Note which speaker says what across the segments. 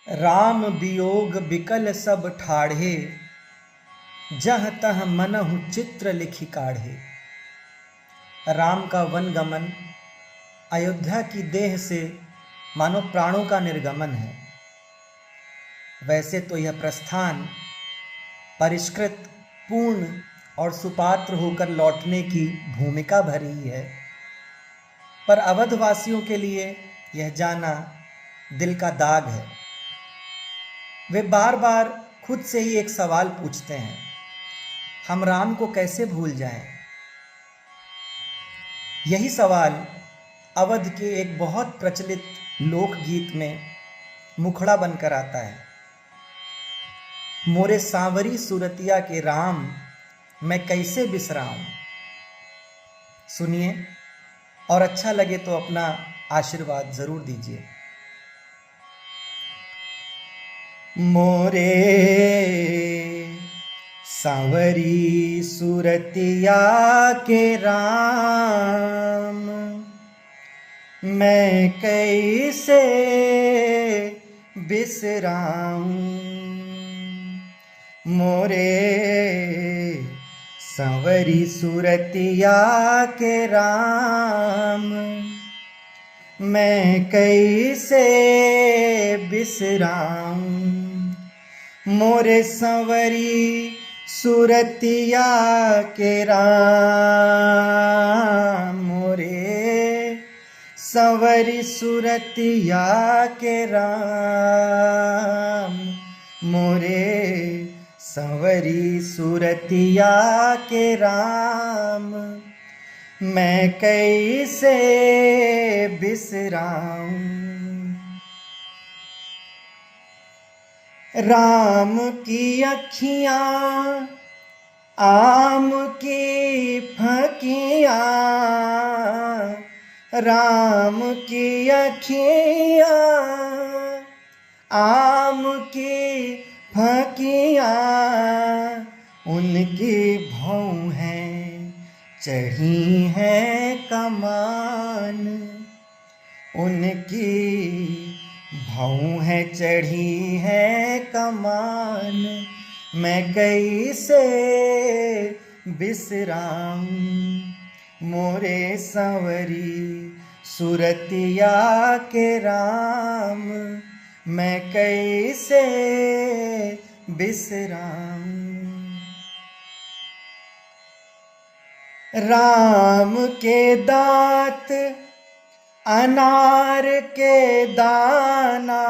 Speaker 1: राम वियोग बिकल सब ठाढ़े, जह तह मनहु चित्र लिखि काढ़े। राम का वन गमन अयोध्या की देह से मानो प्राणों का निर्गमन है। वैसे तो यह प्रस्थान परिष्कृत, पूर्ण और सुपात्र होकर लौटने की भूमिका भरी है, पर अवधवासियों के लिए यह जाना दिल का दाग है। वे बार बार खुद से ही एक सवाल पूछते हैं, हम राम को कैसे भूल जाएं? यही सवाल अवध के एक बहुत प्रचलित लोकगीत में मुखड़ा बनकर आता है। मोरे सांवरी सूरतिया के राम, मैं कैसे बिसराऊं। सुनिए और अच्छा लगे तो अपना आशीर्वाद जरूर दीजिए। मोरे सांवरी सूरतिया के राम, मैं कैसे बिसराऊं। मोरे सांवरी सूरतिया के राम, मैं कैसे बिसराऊं। मोरे सांवरी सूरतिया के राम, मोरे सांवरी सूरतिया के राम, मोरे सांवरी सूरतिया के राम, मैं कैसे बिसराऊं। राम की अखियाँ आम की फकियाँ, राम की अखियाँ आम की फकियाँ, उनकी भौं हैं चढ़ी है कमान, उनकी भौं है चढ़ी है कमान, मैं कैसे बिसराऊं। मोरे सांवरी सूरतिया के राम, मैं कैसे बिसराऊं। राम के दांत अनार के दाना,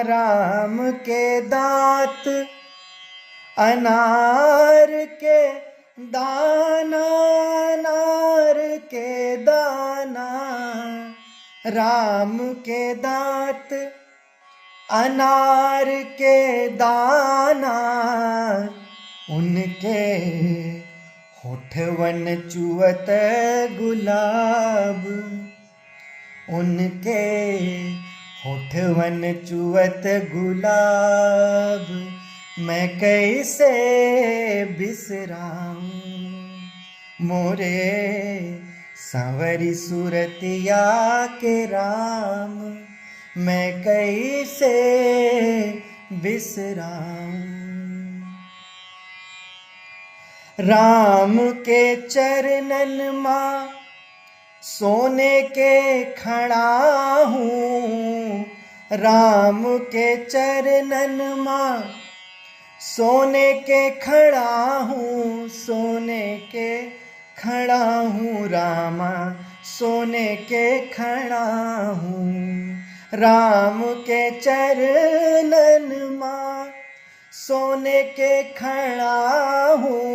Speaker 1: राम के दांत अनार के दाना, अनार के दाना, राम के दांत अनार के दाना, उनके होठवन चुअत गुलाब, उनके होठवन चुअत गुलाब, मैं कैसे बिसराऊं। मोरे सांवरी सूरतिया के राम, मैं कैसे बिसराऊं। राम के चरणन मां सोने के खड़ा हूँ, राम के चरणन मां सोने के खड़ा हूँ, सोने के खड़ा हूँ, रामा सोने के खड़ा हूँ। राम के चरणन मां सोने के खड़ा हूँ,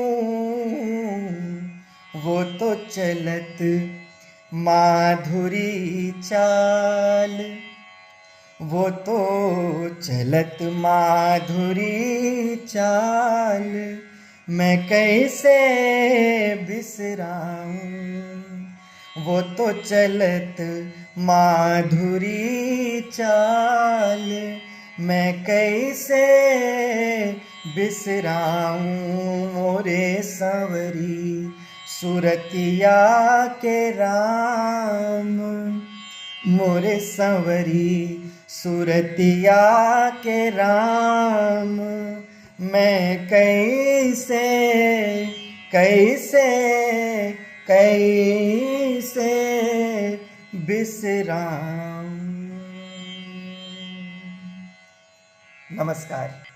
Speaker 1: वो तो चलत माधुरी चाल, वो तो चलत माधुरी चाल, मैं कैसे बिसराऊं। वो तो चलत माधुरी चाल, मैं कैसे बिसराऊं। मोरे सांवरी सूरतिया के राम, मोरे सांवरी सुरतिया के राम मैं कैसे कैसे कैसे बिसराम। नमस्कार।